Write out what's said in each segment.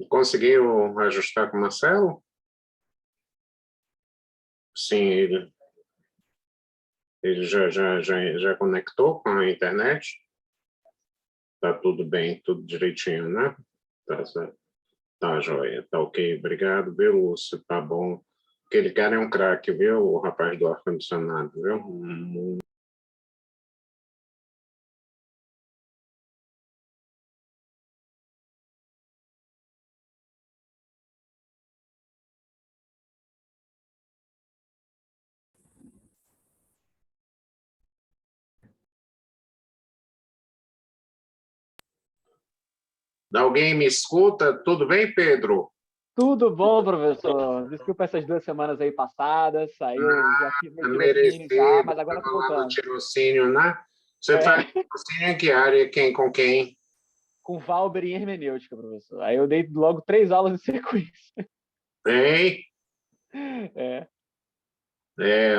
Conseguiu ajustar com o Marcelo? Sim, ele já conectou com a internet? Tá tudo bem, tudo direitinho, né? Tá certo. Tá, joia. Tá ok, obrigado, viu, Lúcio? Tá bom. Aquele cara é um craque, viu, o rapaz do ar-condicionado, viu? Alguém me escuta? Tudo bem, Pedro? Tudo bom, professor? Desculpa essas 2 semanas aí passadas, aí eu já tive meu tirocínio já, Merecido, mas agora tô estava lá no voltando. tirocínio, né? Você faz É, tirocínio em que área? Com quem? com Valber em hermenêutica, professor. Aí eu dei logo 3 aulas em sequência. Bem, É.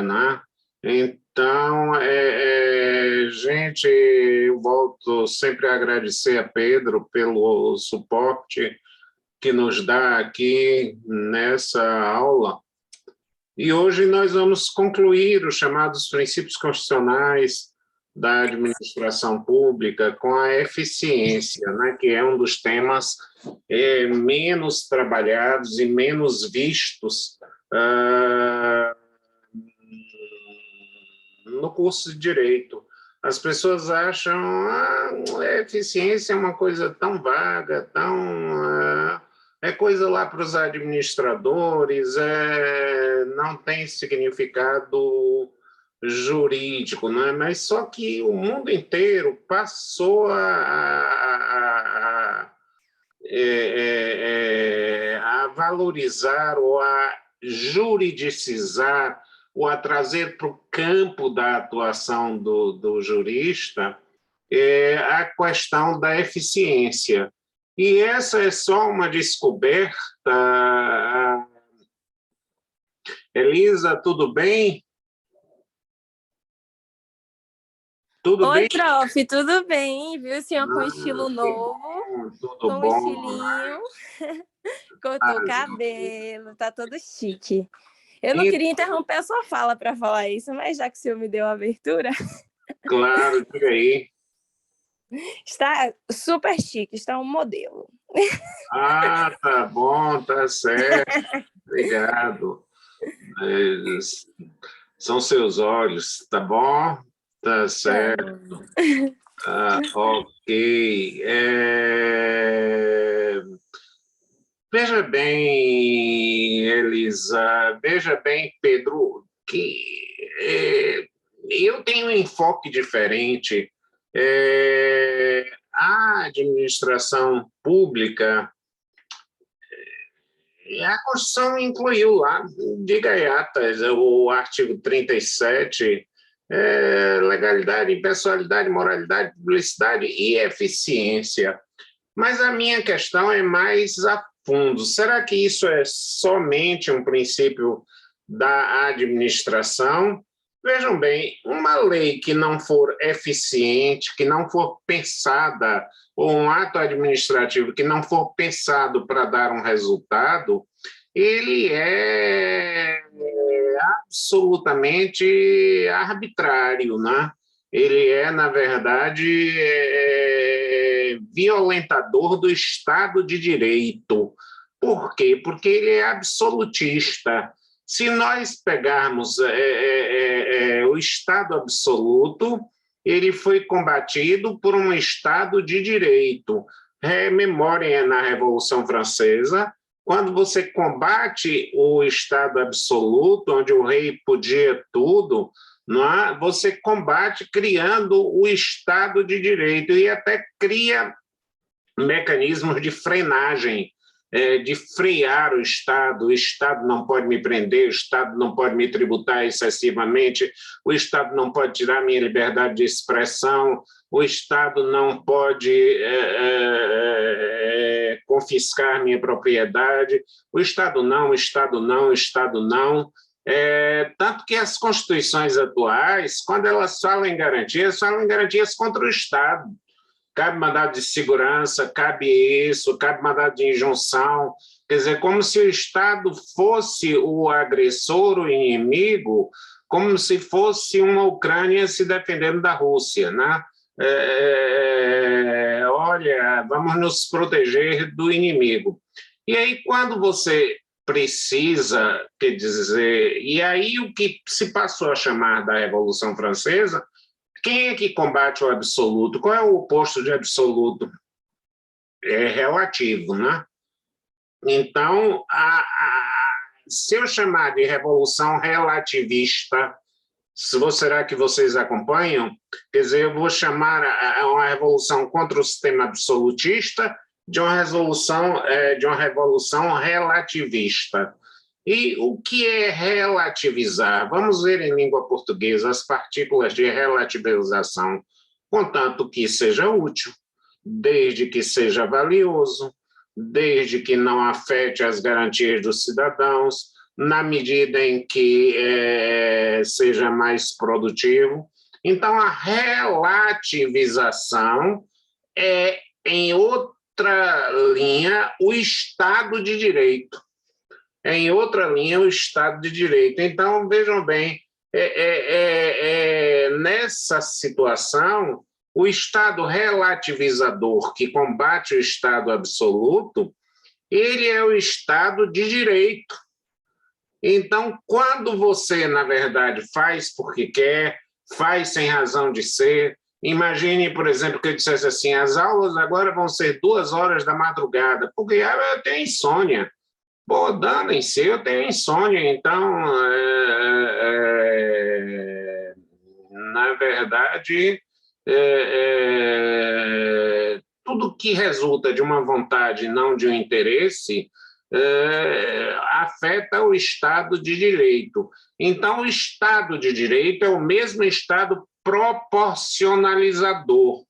né? Então, gente, eu volto sempre a agradecer a Pedro pelo suporte que nos dá aqui nessa aula. E hoje nós vamos concluir os chamados princípios constitucionais da administração pública com a eficiência, né, que é um dos temas menos trabalhados e menos vistos no curso de Direito. As pessoas acham a eficiência é uma coisa tão vaga, é coisa lá para os administradores, não tem significado jurídico, não é? Mas só que o mundo inteiro passou a valorizar ou a juridicizar ou a trazer para o campo da atuação do jurista a questão da eficiência. E essa é só uma descoberta. Elisa, tudo bem? Tudo Oi, bem? prof, tudo bem? Viu, senhor, com estilo novo, Tudo com bom. estilinho, cortou o cabelo, tá todo chique. Eu não E, queria interromper a sua fala para falar isso, mas já que o senhor me deu a abertura, claro, diga aí. está super chique, está um modelo. Tá bom, tá certo. Obrigado. São seus olhos, tá bom? Tá Tá certo. bom. Ok. Veja bem, Elisa, veja bem, Pedro, que eu tenho um enfoque diferente. A administração pública, a Constituição incluiu lá, de gaiatas, o artigo 37, legalidade, impessoalidade, moralidade, publicidade e eficiência. Mas a minha questão é mais a fundo. Será que isso é somente um princípio da administração? Vejam bem, uma lei que não for eficiente, que não for pensada, ou um ato administrativo que não for pensado para dar um resultado, ele é absolutamente arbitrário, né? Ele é, na verdade, violentador do Estado de Direito. Por quê? Porque ele é absolutista. Se nós pegarmos o Estado absoluto, ele foi combatido por um Estado de Direito. Memorem na Revolução Francesa, quando você combate o Estado absoluto, onde o rei podia tudo, não é? Você combate criando o Estado de Direito e até cria mecanismos de frenagem, de frear o Estado não pode me prender, o Estado não pode me tributar excessivamente, o Estado não pode tirar minha liberdade de expressão, o Estado não pode confiscar minha propriedade, o Estado não, o Estado não, o Estado não. Tanto que as constituições atuais, quando elas falam em garantias contra o Estado. cabe mandado de segurança, cabe isso, cabe mandado de injunção. Quer dizer, como se o Estado fosse o agressor, o inimigo, como se fosse uma Ucrânia se defendendo da Rússia, né? Olha, vamos nos proteger do inimigo. E aí, quando você precisa, quer dizer, e aí o que se passou a chamar da Revolução Francesa, quem é que combate o absoluto? Qual é o oposto de absoluto? É relativo, né? Então, se eu chamar de revolução relativista, será que vocês acompanham? Quer dizer, eu vou chamar uma revolução contra o sistema absolutista de uma revolução relativista. E o que é relativizar? Vamos ver em língua portuguesa as partículas de relativização, contanto que seja útil, desde que seja valioso, desde que não afete as garantias dos cidadãos, na medida em que seja mais produtivo. Então, a relativização é, em outra linha, o Estado de Direito. Em outra linha, o Estado de Direito. Então, vejam bem, nessa situação, o Estado relativizador que combate o Estado absoluto, ele é o Estado de Direito. Então, quando você, na verdade, faz porque quer, faz sem razão de ser, imagine, por exemplo, que eu dissesse assim, as aulas agora vão ser 2 horas da madrugada, porque eu tenho insônia. Pô, danem-se, eu tenho insônia, então, na verdade, tudo que resulta de uma vontade, não de um interesse, afeta o Estado de Direito. Então, o Estado de Direito é o mesmo Estado proporcionalizador.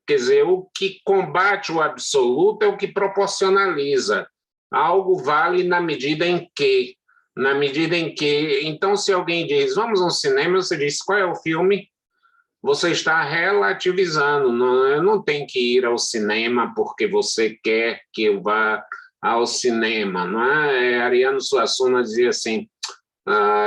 Quer dizer, o que combate o absoluto é o que proporcionaliza. Algo vale na medida em que. Então, se alguém diz, vamos ao cinema, você diz, qual é o filme? Você está relativizando. Não tem que ir ao cinema porque você quer que eu vá ao cinema, não é? Ariano Suassuna dizia assim,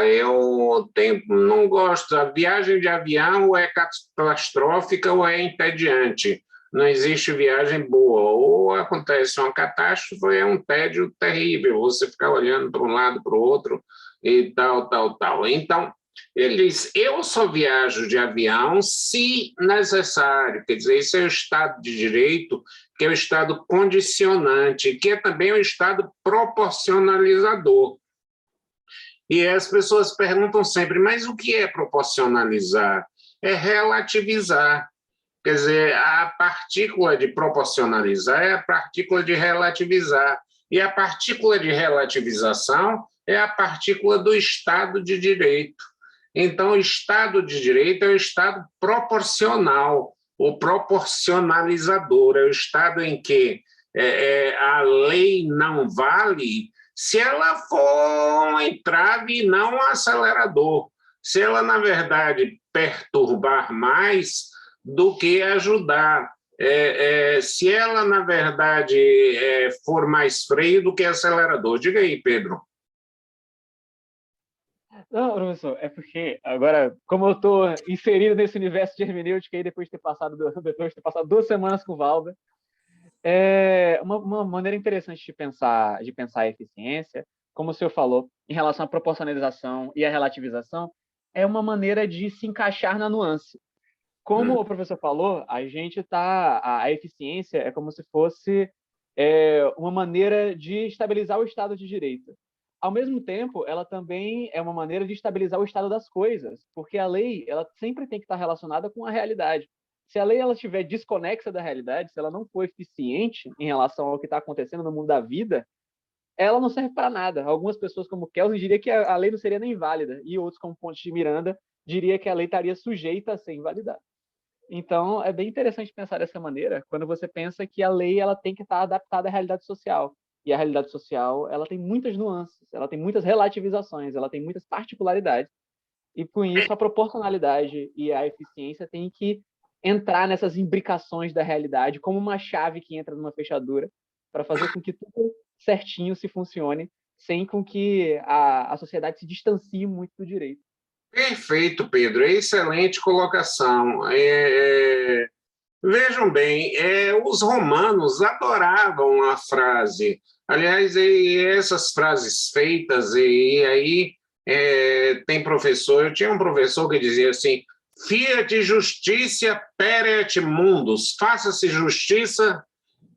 eu não gosto, a viagem de avião ou é catastrófica ou é entediante, não existe viagem boa, ou acontece uma catástrofe ou é um tédio terrível, você ficar olhando para um lado, para o outro e tal. Então, ele diz, eu só viajo de avião se necessário, quer dizer, esse é o Estado de Direito, que é o Estado condicionante, que é também o Estado proporcionalizador. E as pessoas perguntam sempre, mas o que é proporcionalizar? É relativizar. Quer dizer, a partícula de proporcionalizar é a partícula de relativizar. E a partícula de relativização é a partícula do Estado de Direito. Então, o Estado de Direito é o Estado proporcional, o proporcionalizador, é o Estado em que a lei não vale se ela for um entrave e não um acelerador. Se ela, na verdade, perturbar mais do que ajudar. Se ela, na verdade, for mais freio do que acelerador. Diga aí, Pedro. Não, professor, é porque agora, como eu estou inserido nesse universo de hermenêutica aí, depois de ter passado 2 semanas com o Valber, uma maneira interessante de pensar a eficiência, como o senhor falou, em relação à proporcionalização e à relativização, é uma maneira de se encaixar na nuance. Como o professor falou, a eficiência é como se fosse uma maneira de estabilizar o Estado de Direito. Ao mesmo tempo, ela também é uma maneira de estabilizar o estado das coisas, porque a lei ela sempre tem que estar relacionada com a realidade. Se a lei ela estiver desconexa da realidade, se ela não for eficiente em relação ao que está acontecendo no mundo da vida, ela não serve para nada. Algumas pessoas, como Kelsen, diriam que a lei não seria nem válida, e outros, como Pontes de Miranda, diria que a lei estaria sujeita a ser invalidada. Então, é bem interessante pensar dessa maneira, quando você pensa que a lei ela tem que estar adaptada à realidade social. E a realidade social ela tem muitas nuances, ela tem muitas relativizações, ela tem muitas particularidades. E, com isso, a proporcionalidade e a eficiência têm que entrar nessas imbricações da realidade como uma chave que entra numa fechadura para fazer com que tudo certinho se funcione, sem com que a sociedade se distancie muito do direito. Perfeito, Pedro. Excelente colocação. Vejam bem, os romanos adoravam a frase. Aliás, essas frases feitas, e aí tem professor, eu tinha um professor que dizia assim, fiat justitia pereat mundus, faça-se justiça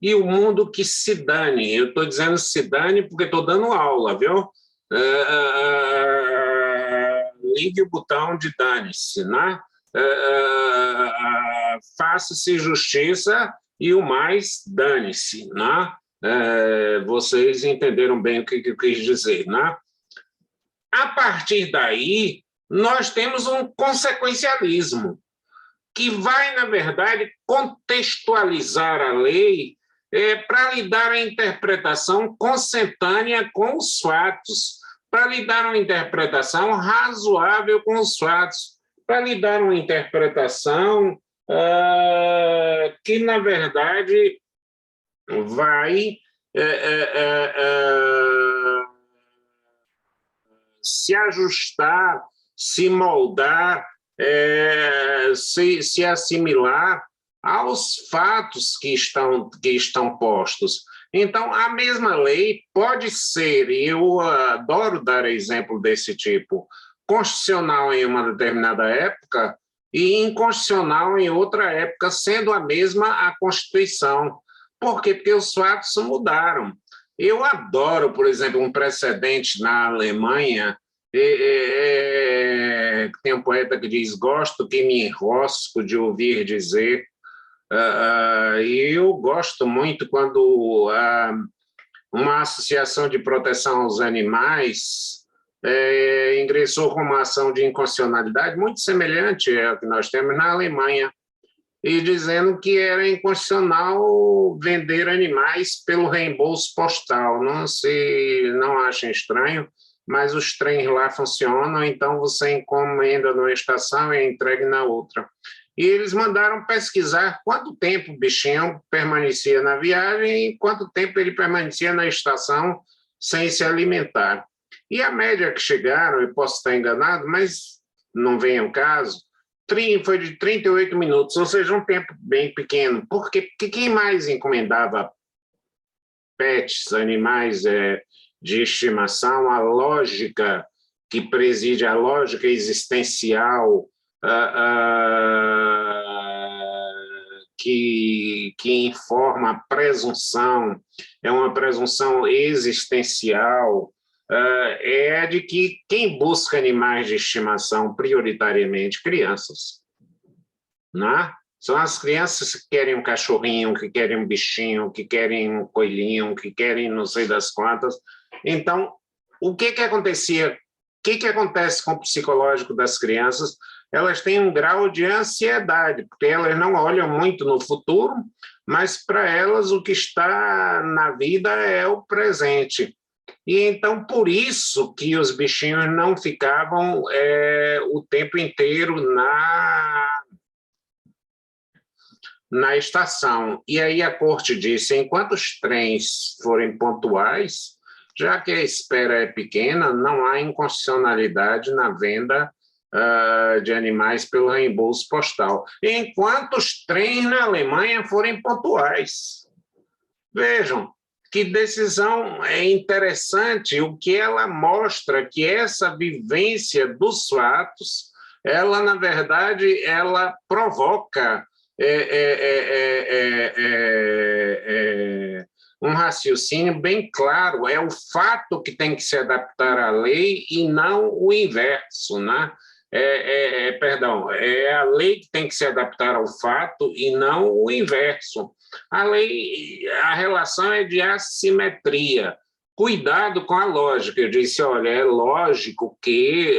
e o mundo que se dane. Eu estou dizendo se dane porque estou dando aula, viu? Ligue o botão de dane-se, né? Faça-se justiça e o mais dane-se, né? Vocês entenderam bem o que eu quis dizer, né? A partir daí, nós temos um consequencialismo que vai, na verdade, contextualizar a lei para lhe dar a interpretação consentânea com os fatos, para lhe dar uma interpretação razoável com os fatos, para lhe dar uma interpretação que, na verdade, vai se ajustar, se moldar, se assimilar aos fatos que estão postos. Então, a mesma lei pode ser, e eu adoro dar exemplo desse tipo, constitucional em uma determinada época e inconstitucional em outra época, sendo a mesma a Constituição. Por quê? Porque os fatos mudaram. Eu adoro, por exemplo, um precedente na Alemanha. Tem um poeta que diz: gosto que me enrosco de ouvir dizer. E eu gosto muito quando uma associação de proteção aos animais ingressou com uma ação de inconstitucionalidade muito semelhante ao que nós temos na Alemanha, e dizendo que era inconstitucional vender animais pelo reembolso postal. Não achem estranho, mas os trens lá funcionam, então você encomenda numa estação e é entregue na outra. E eles mandaram pesquisar quanto tempo o bichinho permanecia na viagem e quanto tempo ele permanecia na estação sem se alimentar. E a média que chegaram, eu posso estar enganado, mas não vem ao caso, foi de 38 minutos, ou seja, um tempo bem pequeno. Porque quem mais encomendava pets, animais de estimação, a lógica que preside, a lógica existencial, que informa a presunção, é uma presunção existencial, é de que quem busca animais de estimação, prioritariamente crianças, né? São as crianças que querem um cachorrinho, que querem um bichinho, que querem um coelhinho, que querem não sei das quantas. Então, o que acontecia? O que acontece com o psicológico das crianças? Elas têm um grau de ansiedade, porque elas não olham muito no futuro, mas para elas o que está na vida é o presente. E então, por isso que os bichinhos não ficavam o tempo inteiro na estação. E aí a corte disse, enquanto os trens forem pontuais, já que a espera é pequena, não há inconstitucionalidade na venda de animais pelo reembolso postal, enquanto os trens na Alemanha forem pontuais. Vejam, que decisão interessante, o que ela mostra que essa vivência dos fatos, ela, na verdade, ela provoca um raciocínio bem claro, é o fato que tem que se adaptar à lei e não o inverso, né? Perdão, é a lei que tem que se adaptar ao fato e não o inverso. A relação é de assimetria. Cuidado com a lógica. Eu disse, olha, é lógico que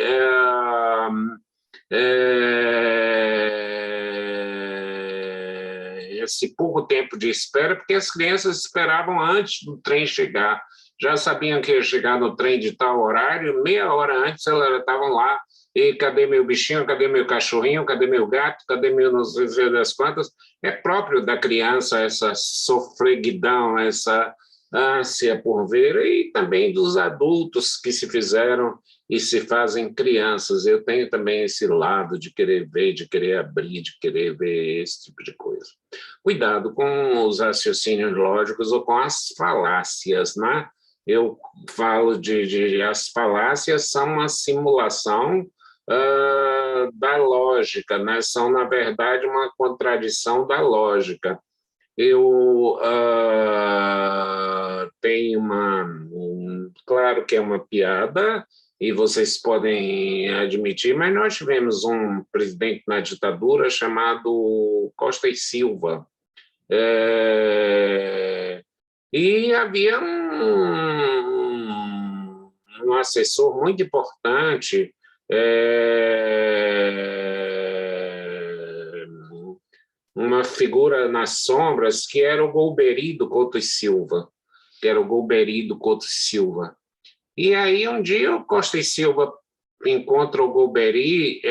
esse pouco tempo de espera, porque as crianças esperavam antes do trem chegar. já sabiam que ia chegar no trem de tal horário, meia hora antes elas estavam lá. E cadê meu bichinho, cadê meu cachorrinho, cadê meu gato, cadê meu não sei das quantas? É próprio da criança essa sofreguidão, essa ânsia por ver, e também dos adultos que se fizeram e se fazem crianças. Eu tenho também esse lado de querer ver, de querer abrir, de querer ver esse tipo de coisa. Cuidado com os raciocínios lógicos ou com as falácias, né? Eu falo as falácias são uma simulação da lógica, né? São, na verdade, uma contradição da lógica. Eu tenho claro que é uma piada, e vocês podem admitir, mas nós tivemos um presidente na ditadura chamado Costa e Silva, e havia um assessor muito importante, uma figura nas sombras, que era o Golbery do Couto e Silva, E aí, um dia, o Costa e Silva encontra o Golbery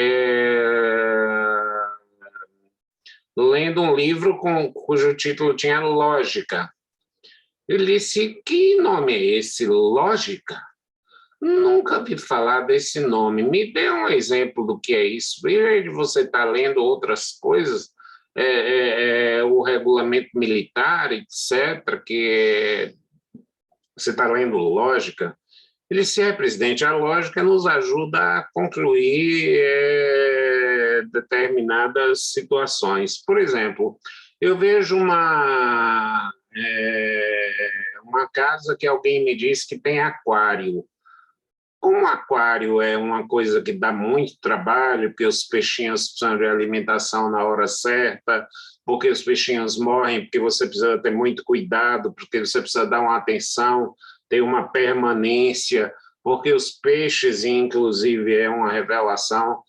lendo um livro cujo título tinha Lógica. Ele disse, que nome é esse, Lógica? Nunca vi falar desse nome. Me dê um exemplo do que é isso. Em vez de você estar lendo outras coisas, o regulamento militar, etc., você está lendo lógica. Ele disse, presidente, a lógica nos ajuda a concluir determinadas situações. Por exemplo, eu vejo uma casa que alguém me disse que tem aquário. Como aquário é uma coisa que dá muito trabalho, porque os peixinhos precisam de alimentação na hora certa, porque os peixinhos morrem, porque você precisa ter muito cuidado, porque você precisa dar uma atenção, ter uma permanência, porque os peixes, inclusive, é uma revelação,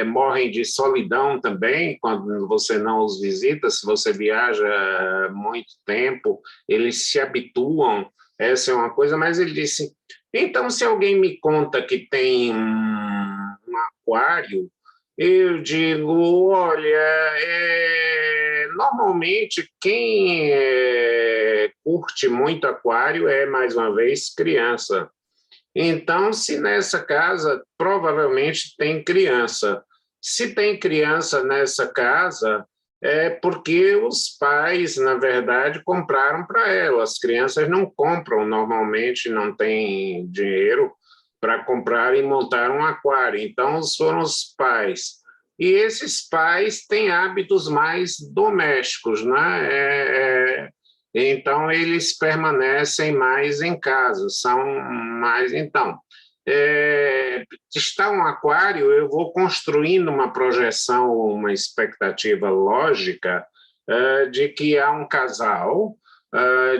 morrem de solidão também, quando você não os visita, se você viaja muito tempo, eles se habituam, essa é uma coisa, mas ele disse, então, se alguém me conta que tem um aquário, eu digo, olha, normalmente quem curte muito aquário é, mais uma vez, criança. Então, se nessa casa, provavelmente tem criança. Se tem criança nessa casa, é porque os pais, na verdade, compraram para ela. As crianças não compram normalmente, não têm dinheiro para comprar e montar um aquário. Então, foram os pais. E esses pais têm hábitos mais domésticos, né? Então, eles permanecem mais em casa, são mais... Então, está um aquário, eu vou construindo uma projeção, uma expectativa lógica de que há um casal,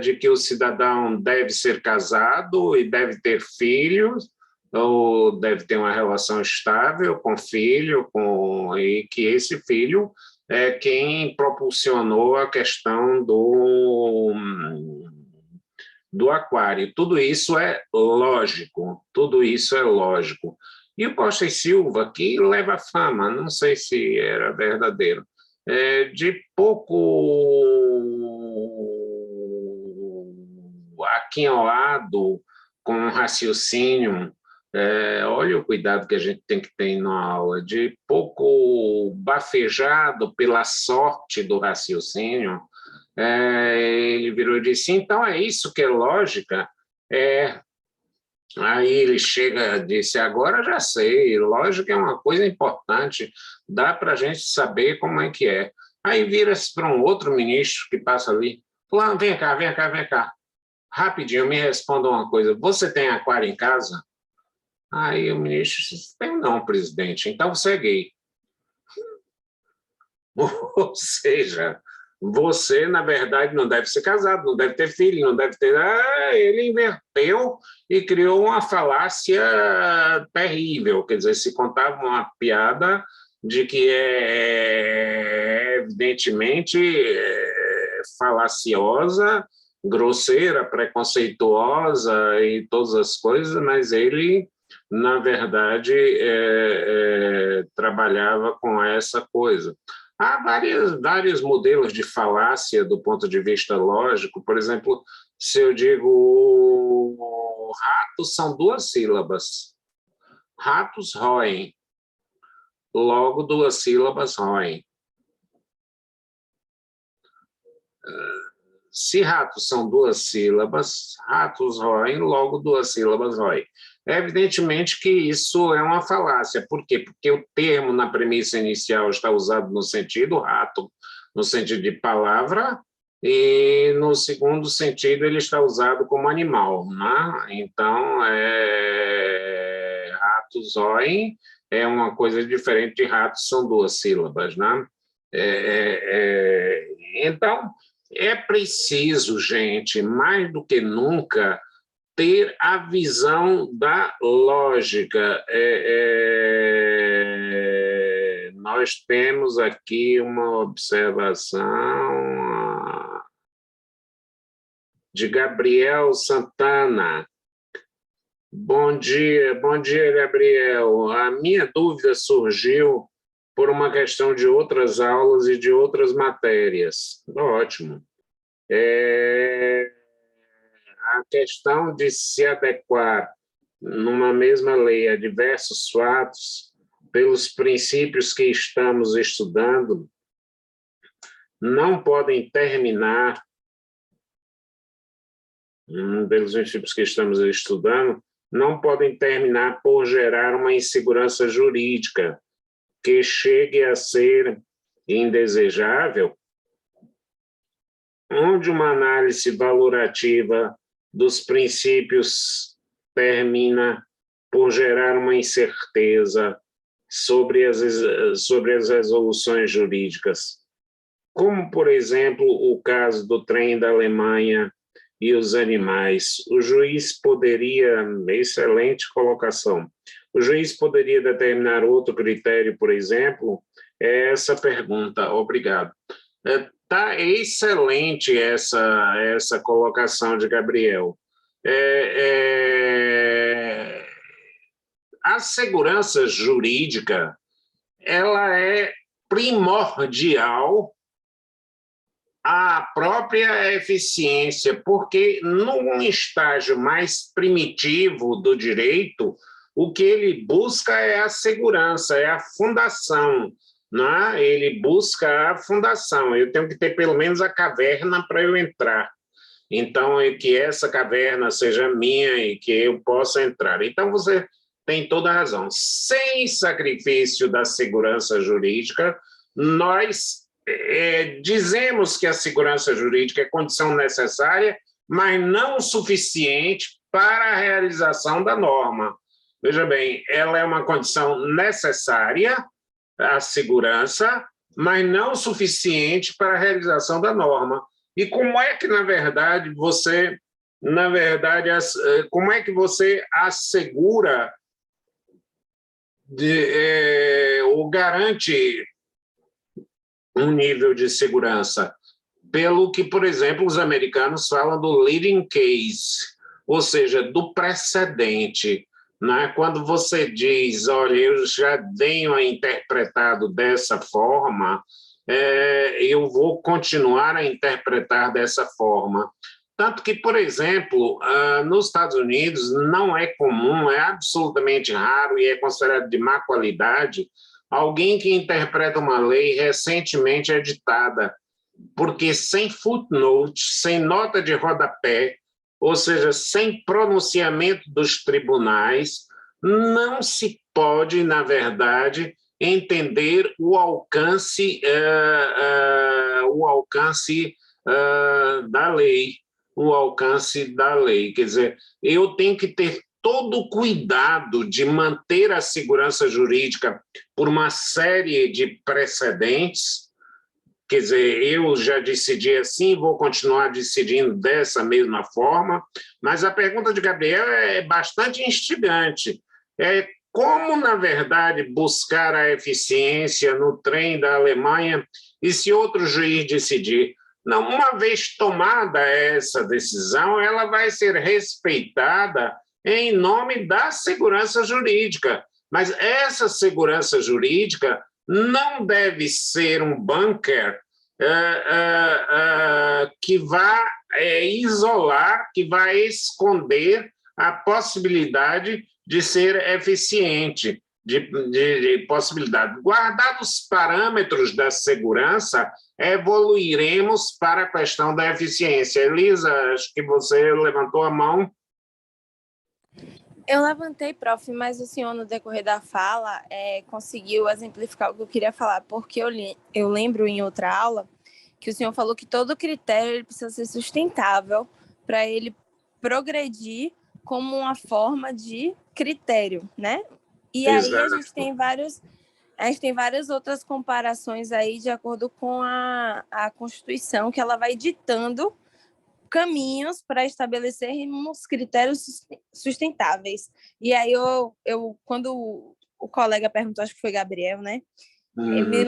de que o cidadão deve ser casado e deve ter filhos, ou deve ter uma relação estável com filho, e que esse filho é quem propulsionou a questão do aquário. Tudo isso é lógico, tudo isso é lógico. E o Costa e Silva, que leva fama, não sei se era verdadeiro, de pouco aquinhoado com raciocínio, olha o cuidado que a gente tem que ter na aula, de pouco bafejado pela sorte do raciocínio, ele virou e disse, então é isso que é lógica? Aí ele chega e disse, agora já sei, lógica é uma coisa importante, dá para a gente saber como é que é. Aí vira-se para um outro ministro que passa ali, falando, vem cá, rapidinho, me responda uma coisa, você tem aquário em casa? Aí o ministro disse, tenho não, presidente, então você é gay. Ou seja, você, na verdade, não deve ser casado, não deve ter filho, não deve ter... ele inverteu e criou uma falácia terrível, quer dizer, se contava uma piada de que evidentemente falaciosa, grosseira, preconceituosa e todas as coisas, mas ele, na verdade, trabalhava com essa coisa. Há vários modelos de falácia do ponto de vista lógico. Por exemplo, se eu digo ratos são 2 sílabas. Ratos roem. Logo, 2 sílabas roem. Se ratos são 2 sílabas, ratos roem, logo 2 sílabas roem. Evidentemente que isso é uma falácia. Por quê? Porque o termo, na premissa inicial, está usado no sentido rato, no sentido de palavra, e no segundo sentido ele está usado como animal, né? Então, ratos roem é uma coisa diferente de ratos, são 2 sílabas, né? Então, é preciso, gente, mais do que nunca, ter a visão da lógica. Nós temos aqui uma observação de Gabriel Santana. Bom dia, Gabriel. A minha dúvida surgiu por uma questão de outras aulas e de outras matérias. Ótimo. A questão de se adequar numa mesma lei a diversos fatos, pelos princípios que estamos estudando, não podem terminar, pelos princípios que estamos estudando, não podem terminar por gerar uma insegurança jurídica que chegue a ser indesejável, onde uma análise valorativa dos princípios termina por gerar uma incerteza sobre as resoluções jurídicas, como, por exemplo, o caso do trem da Alemanha e os animais. O juiz poderia, excelente colocação, o juiz poderia determinar outro critério, por exemplo? É essa pergunta, obrigado. Tá excelente essa colocação de Gabriel. A segurança jurídica, ela é primordial à própria eficiência, porque num estágio mais primitivo do direito, o que ele busca é a segurança, é a fundação, né? Ele busca a fundação. Eu tenho que ter pelo menos a caverna para eu entrar. Então, que essa caverna seja minha e que eu possa entrar. Então, você tem toda a razão. Sem sacrifício da segurança jurídica, nós dizemos que a segurança jurídica é condição necessária, mas não suficiente para a realização da norma. Veja bem, ela é uma condição necessária, a segurança, mas não suficiente para a realização da norma. E como é que, na verdade, como é que você assegura ou garante um nível de segurança? Pelo que, por exemplo, os americanos falam do leading case, ou seja, do precedente. Né? Quando você diz, olha, eu já venho interpretado dessa forma, eu vou continuar a interpretar dessa forma. Tanto que, por exemplo, nos Estados Unidos não é comum, é absolutamente raro e é considerado de má qualidade alguém que interpreta uma lei recentemente editada, porque sem footnote, sem nota de rodapé, ou seja, sem pronunciamento dos tribunais, não se pode, na verdade, entender o alcance da lei, o alcance da lei. Quer dizer, eu tenho que ter todo o cuidado de manter a segurança jurídica por uma série de precedentes. Quer dizer, eu já decidi assim, vou continuar decidindo dessa mesma forma, mas a pergunta de Gabriel é bastante instigante. Como, na verdade, buscar a eficiência no trem da Alemanha e se outro juiz decidir? Não, uma vez tomada essa decisão, ela vai ser respeitada em nome da segurança jurídica. Mas essa segurança jurídica não deve ser um bunker que vai isolar, que vai esconder a possibilidade de ser eficiente, de possibilidade. Guardados os parâmetros da segurança, evoluiremos para a questão da eficiência. Elisa, acho que você levantou a mão. Eu levantei, prof, mas o senhor, no decorrer da fala, conseguiu exemplificar o que eu queria falar, porque eu lembro em outra aula que o senhor falou que todo critério ele precisa ser sustentável para ele progredir como uma forma de critério, né? E Exato. aí a gente tem várias outras comparações aí de acordo com a Constituição, que ela vai ditando caminhos para estabelecermos critérios sustentáveis. E aí quando o colega perguntou, acho que foi Gabriel, né? Ele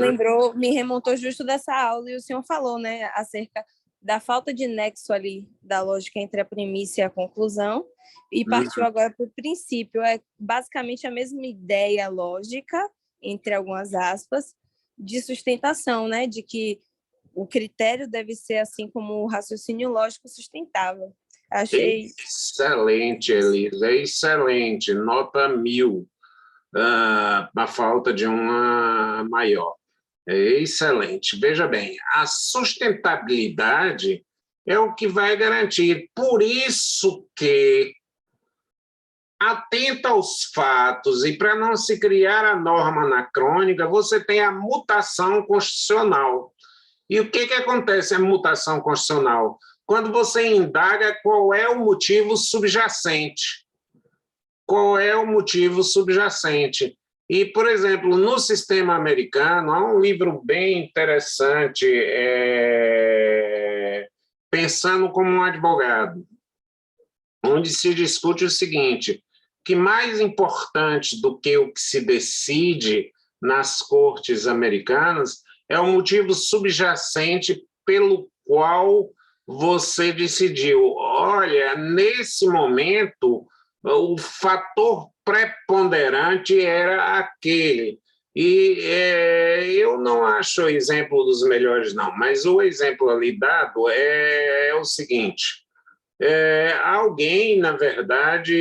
me remontou justo dessa aula, e o senhor falou, né, acerca da falta de nexo ali da lógica entre a premissa e a conclusão, e partiu agora para o princípio. É basicamente a mesma ideia lógica, entre algumas aspas, de sustentação, né, de que o critério deve ser assim como o raciocínio lógico sustentável. Achei... Excelente, Elisa, excelente, nota 1000, a falta de uma maior. Excelente. Veja bem, a sustentabilidade é o que vai garantir. Por isso que, atenta aos fatos, e para não se criar a norma anacrônica, você tem a mutação constitucional. E o que acontece a mutação constitucional? Quando você indaga qual é o motivo subjacente. Qual é o motivo subjacente? E, por exemplo, no sistema americano, há um livro bem interessante, Pensando como um Advogado, onde se discute o seguinte, que mais importante do que o que se decide nas cortes americanas é o motivo subjacente pelo qual você decidiu. Olha, nesse momento, o fator preponderante era aquele. E eu não acho o exemplo dos melhores, não, mas o exemplo ali dado é o seguinte: alguém, na verdade,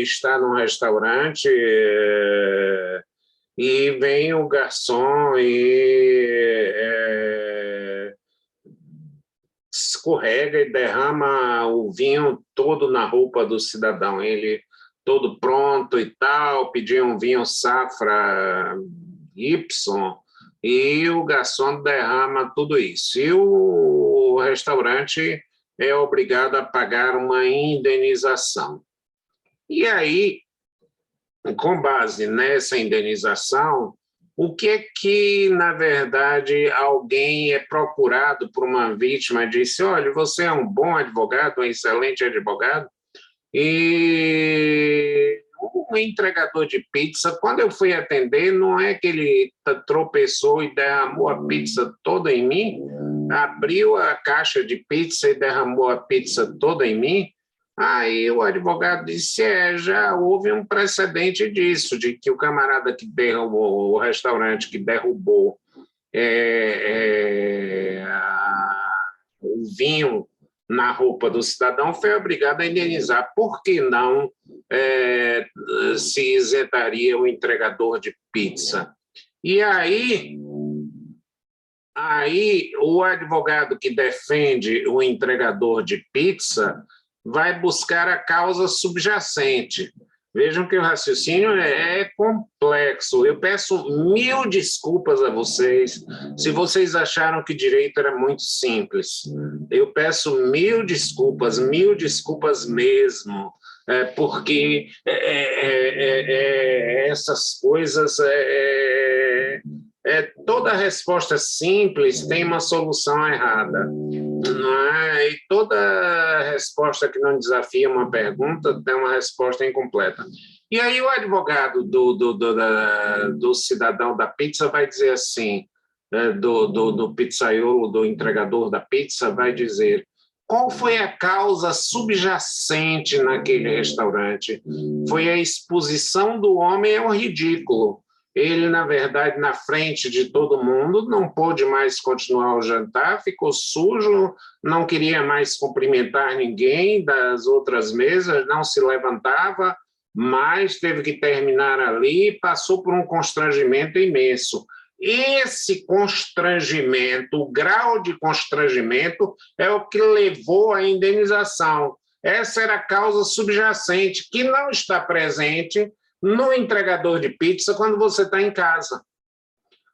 está num restaurante e vem o garçom e escorrega e derrama o vinho todo na roupa do cidadão. Ele todo pronto e tal, pediu um vinho safra Y, e o garçom derrama tudo isso. E o restaurante é obrigado a pagar uma indenização. E aí, com base nessa indenização, o que, na verdade, alguém é procurado por uma vítima e disse: olha, você é um bom advogado, um excelente advogado, e um entregador de pizza, quando eu fui atender, não é que ele tropeçou e derramou a pizza toda em mim, abriu a caixa de pizza e derramou a pizza toda em mim. Aí o advogado disse: já houve um precedente disso, de que o camarada que derrubou, o restaurante que derrubou o vinho na roupa do cidadão foi obrigado a indenizar. Por que não se isentaria o entregador de pizza? E aí o advogado que defende o entregador de pizza vai buscar a causa subjacente. Vejam que o raciocínio é complexo. Eu peço 1000 desculpas a vocês se vocês acharam que direito era muito simples. Eu peço 1000 desculpas mesmo, porque essas coisas... toda resposta simples tem uma solução errada. E toda resposta que não desafia uma pergunta tem uma resposta incompleta. E aí o advogado do cidadão da pizza vai dizer assim: do pizzaiolo, do entregador da pizza, vai dizer: qual foi a causa subjacente naquele restaurante? Foi a exposição do homem ao ridículo. Ele, na verdade, na frente de todo mundo, não pôde mais continuar o jantar, ficou sujo, não queria mais cumprimentar ninguém das outras mesas, não se levantava, mas teve que terminar ali, passou por um constrangimento imenso. Esse constrangimento, o grau de constrangimento, é o que levou à indenização. Essa era a causa subjacente, que não está presente no entregador de pizza quando você está em casa.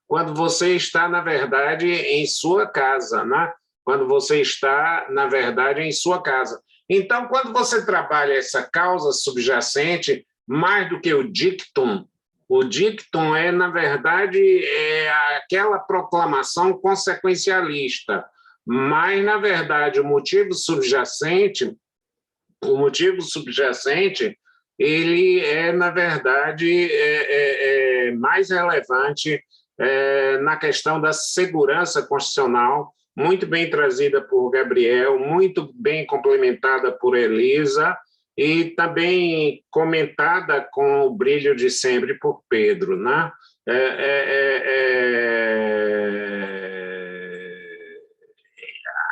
Quando você está, na verdade, em sua casa, né? Quando você está, na verdade, em sua casa. Então, quando você trabalha essa causa subjacente, mais do que o dictum é, na verdade, aquela proclamação consequencialista, mas, na verdade, o motivo subjacente, ele é, na verdade, mais relevante na questão da segurança constitucional, muito bem trazida por Gabriel, muito bem complementada por Elisa, e também comentada com o brilho de sempre por Pedro, né?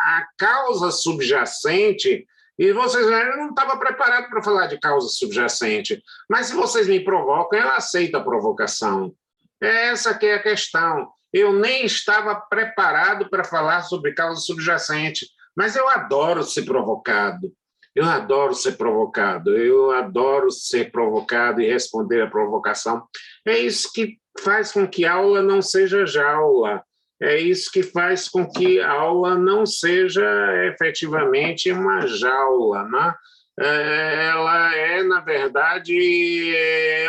A causa subjacente, e vocês, eu não estava preparado para falar de causa subjacente, mas se vocês me provocam, eu aceito a provocação. Essa que é a questão. Eu nem estava preparado para falar sobre causa subjacente, mas eu adoro ser provocado. Eu adoro ser provocado, eu adoro ser provocado e responder à provocação. É isso que faz com que a aula não seja jaula, é isso que faz com que a aula não seja efetivamente uma jaula, né? Ela é, na verdade,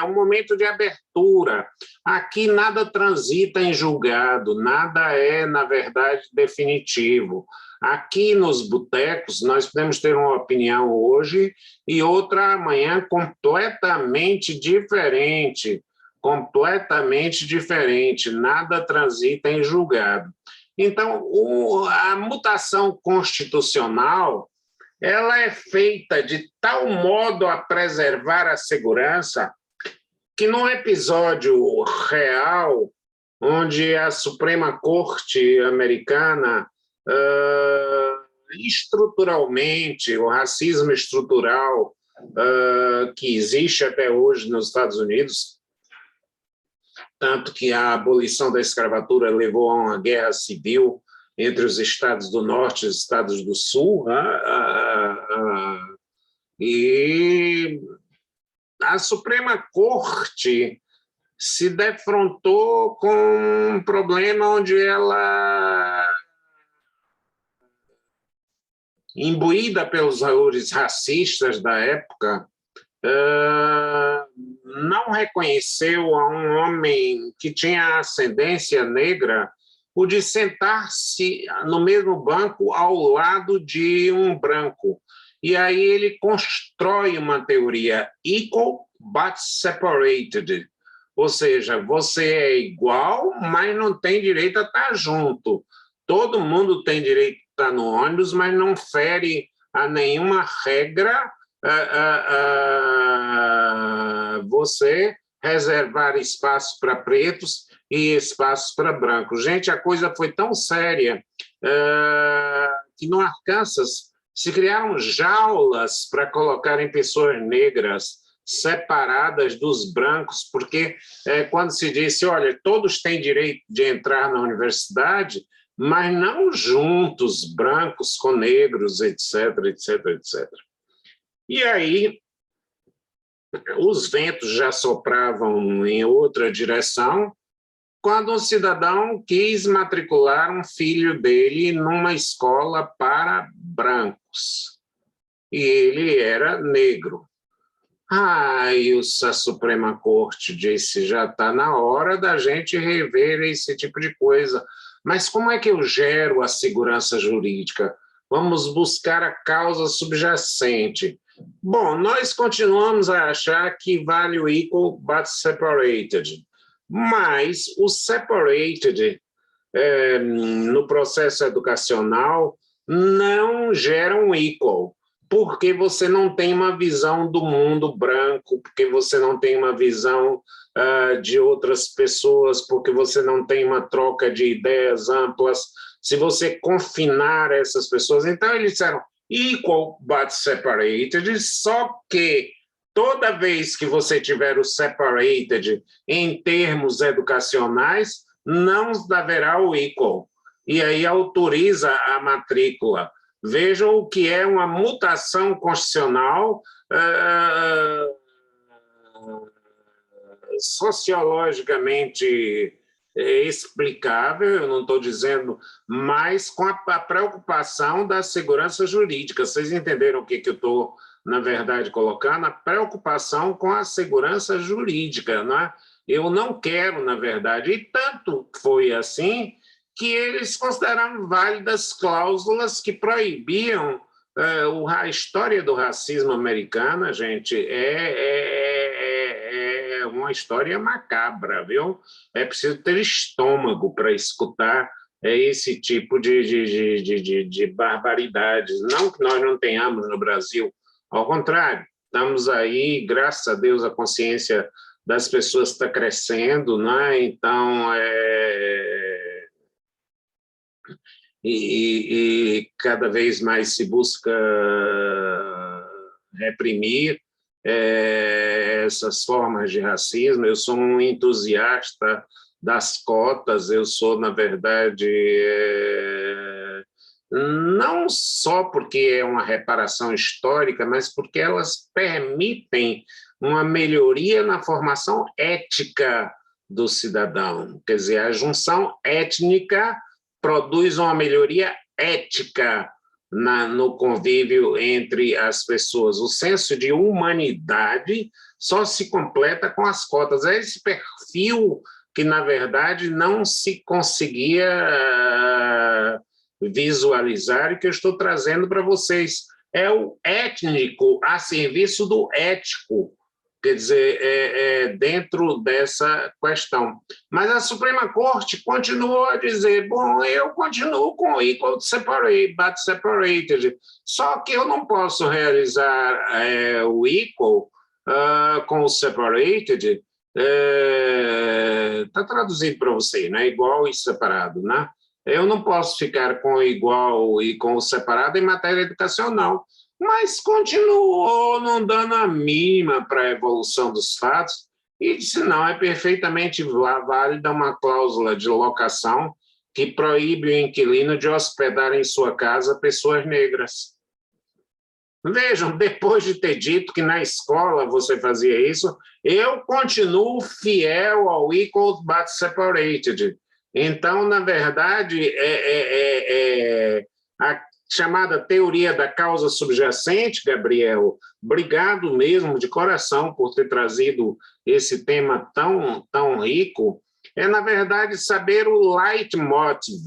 um momento de abertura. Aqui nada transita em julgado, nada é, na verdade, definitivo. Aqui nos botecos, nós podemos ter uma opinião hoje e outra amanhã completamente diferente, nada transita em julgado. Então, a mutação constitucional, ela é feita de tal modo a preservar a segurança que num episódio real, onde a Suprema Corte americana estruturalmente, o racismo estrutural que existe até hoje nos Estados Unidos, tanto que a abolição da escravatura levou a uma guerra civil entre os estados do norte e os estados do sul, e a Suprema Corte se defrontou com um problema onde ela, imbuída pelos valores racistas da época, não reconheceu a um homem que tinha ascendência negra o de sentar-se no mesmo banco ao lado de um branco. E aí ele constrói uma teoria equal but separated, ou seja, você é igual, mas não tem direito a estar junto. Todo mundo tem direito a estar no ônibus, mas não fere a nenhuma regra você reservar espaço para pretos e espaços para brancos. Gente, a coisa foi tão séria que no Arkansas se criaram jaulas para colocarem pessoas negras separadas dos brancos, porque quando se disse, olha, todos têm direito de entrar na universidade, mas não juntos, brancos com negros, etc, etc, etc. E aí, os ventos já sopravam em outra direção, quando um cidadão quis matricular um filho dele numa escola para brancos. E ele era negro. E a Suprema Corte disse, já está na hora da gente rever esse tipo de coisa. Mas como é que eu gero a segurança jurídica? Vamos buscar a causa subjacente. Bom, nós continuamos a achar que vale o equal but separated, mas o separated no processo educacional não geram equal, porque você não tem uma visão do mundo branco, porque você não tem uma visão de outras pessoas, porque você não tem uma troca de ideias amplas. Se você confinar essas pessoas, então eles disseram equal but separated, só que toda vez que você tiver o separated em termos educacionais, não haverá o equal. E aí autoriza a matrícula. Vejam o que é uma mutação constitucional sociologicamente explicável, eu não estou dizendo, mas com a preocupação da segurança jurídica. Vocês entenderam o que eu estou, na verdade, colocando? A preocupação com a segurança jurídica, não é? Eu não quero, na verdade, e tanto foi assim que eles consideraram válidas cláusulas que proibiam a história do racismo americano, gente, é uma história macabra, viu? É preciso ter estômago para escutar esse tipo de barbaridades. Não que nós não tenhamos no Brasil, ao contrário, estamos aí, graças a Deus, a consciência das pessoas está crescendo, né? Então, e cada vez mais se busca reprimir essas formas de racismo. Eu sou um entusiasta das cotas, eu sou, na verdade, não só porque é uma reparação histórica, mas porque elas permitem uma melhoria na formação ética do cidadão. Quer dizer, a junção étnica produz uma melhoria ética no convívio entre as pessoas. O senso de humanidade só se completa com as cotas. É esse perfil que, na verdade, não se conseguia visualizar e que eu estou trazendo para vocês. É o étnico a serviço do ético, quer dizer, dentro dessa questão. Mas a Suprema Corte continuou a dizer, bom, eu continuo com o equal but separated, só que eu não posso realizar o equal com o separated, está traduzido para você, né? Igual e separado, né? Eu não posso ficar com o igual e com o separado em matéria educacional, mas continuou não dando a mínima para a evolução dos fatos e disse, não, é perfeitamente válida uma cláusula de locação que proíbe o inquilino de hospedar em sua casa pessoas negras. Vejam, depois de ter dito que na escola você fazia isso, eu continuo fiel ao equal but separated. Então, na verdade, a chamada teoria da causa subjacente, Gabriel, obrigado mesmo de coração por ter trazido esse tema tão rico, na verdade, saber o leitmotiv.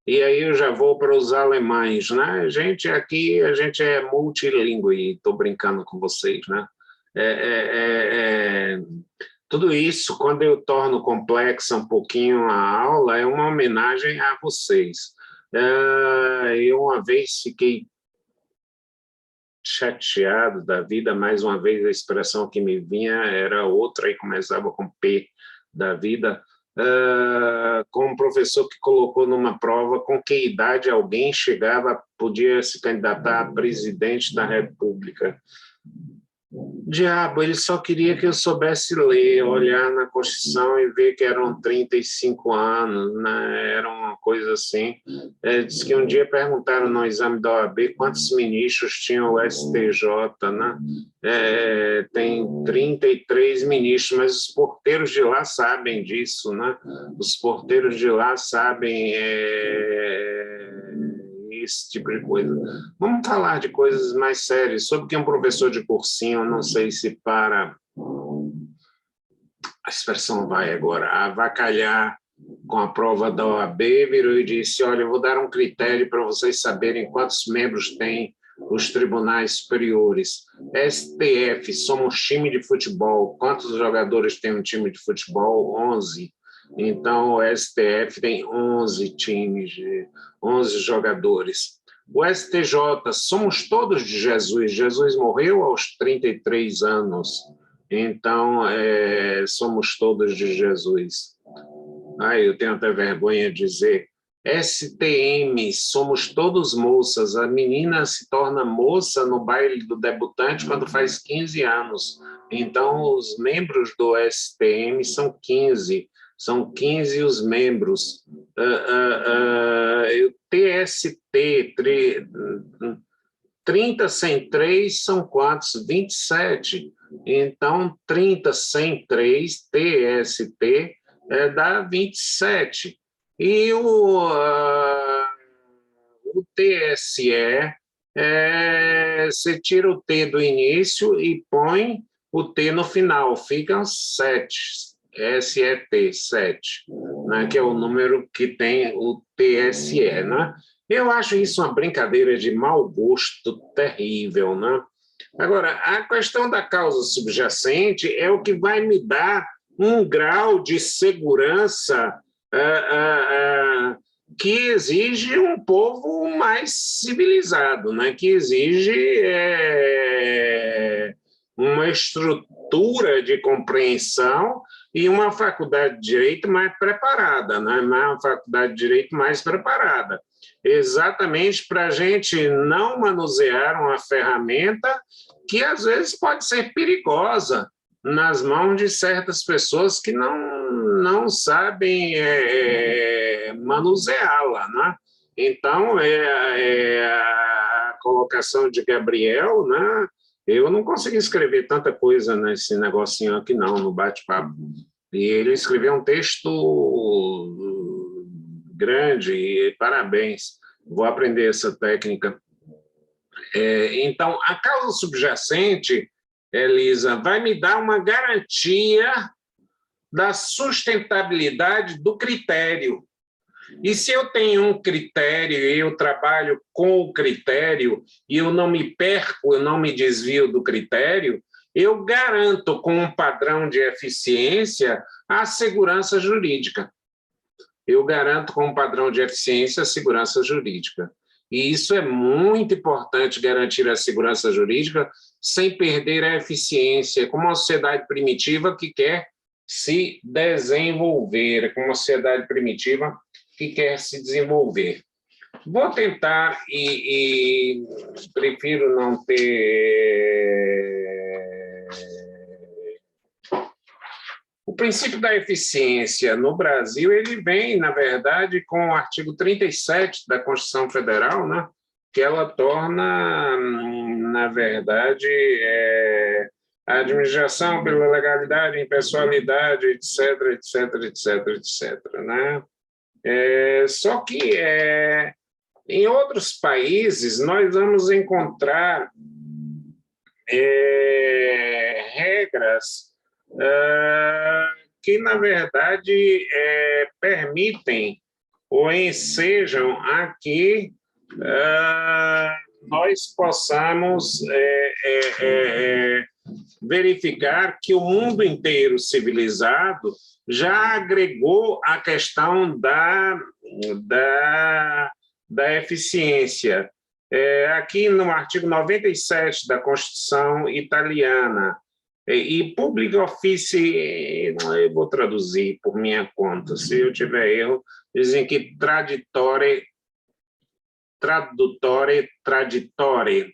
E aí eu já vou para os alemães, né? A gente é multilingüe, estou brincando com vocês, né? Tudo isso, quando eu torno complexa um pouquinho a aula, é uma homenagem a vocês. Eu uma vez fiquei chateado da vida, mais uma vez a expressão que me vinha era outra, e começava com P da vida, com um professor que colocou numa prova com que idade alguém podia se candidatar a presidente da República. Diabo, ele só queria que eu soubesse ler, olhar na Constituição e ver que eram 35 anos, né? Era uma coisa assim. Diz que um dia perguntaram no exame da OAB quantos ministros tinha o STJ, né? Tem 33 ministros, mas os porteiros de lá sabem disso, né? Os porteiros de lá sabem esse tipo de coisa. Vamos falar de coisas mais sérias, sobre o que um professor de cursinho, não sei se para, a expressão vai agora, avacalhar com a prova da OAB, virou e disse, olha, eu vou dar um critério para vocês saberem quantos membros têm os tribunais superiores. STF, somos time de futebol. Quantos jogadores tem um time de futebol? 11. Então, o STF tem 11 times, 11 jogadores. O STJ, somos todos de Jesus. Jesus morreu aos 33 anos. Então, somos todos de Jesus. Eu tenho até vergonha de dizer. STM, somos todos moças. A menina se torna moça no baile do debutante quando faz 15 anos. Então, os membros do STM são 15. São 15 os membros. O TST, 30 sem 3 são quantos? 27. Então, 30 sem 3, TST, dá 27. E o TSE, você tira o T do início e põe o T no final, ficam 7, SET, 7, né, que é o número que tem o TSE. Né? Eu acho isso uma brincadeira de mau gosto terrível. Né? Agora, a questão da causa subjacente é o que vai me dar um grau de segurança que exige um povo mais civilizado, né? Que exige uma estrutura de compreensão e uma faculdade de direito mais preparada, né? Uma faculdade de direito mais preparada, exatamente para a gente não manusear uma ferramenta que às vezes pode ser perigosa nas mãos de certas pessoas que não sabem manuseá-la, né? Então, a colocação de Gabriel, né? Eu não consegui escrever tanta coisa nesse negocinho aqui, não, no bate-papo. E ele escreveu um texto grande, e parabéns, vou aprender essa técnica. Então, a causa subjacente, Elisa, vai me dar uma garantia da sustentabilidade do critério. E se eu tenho um critério e eu trabalho com o critério e eu não me perco, eu não me desvio do critério, eu garanto com um padrão de eficiência a segurança jurídica. Eu garanto com um padrão de eficiência a segurança jurídica. E isso é muito importante, garantir a segurança jurídica sem perder a eficiência, como uma sociedade primitiva que quer se desenvolver, como uma sociedade primitiva que quer se desenvolver. Vou tentar, e prefiro não ter... O princípio da eficiência no Brasil, ele vem, na verdade, com o artigo 37 da Constituição Federal, né? Que ela torna, na verdade, a administração pela legalidade, impessoalidade, etc., etc., etc., etc., né? Só que em outros países nós vamos encontrar regras que, na verdade, permitem ou ensejam a que nós possamos verificar que o mundo inteiro civilizado já agregou a questão da eficiência. Aqui no artigo 97 da Constituição italiana, e public office, eu vou traduzir por minha conta, se eu tiver erro, dizem que tradutore,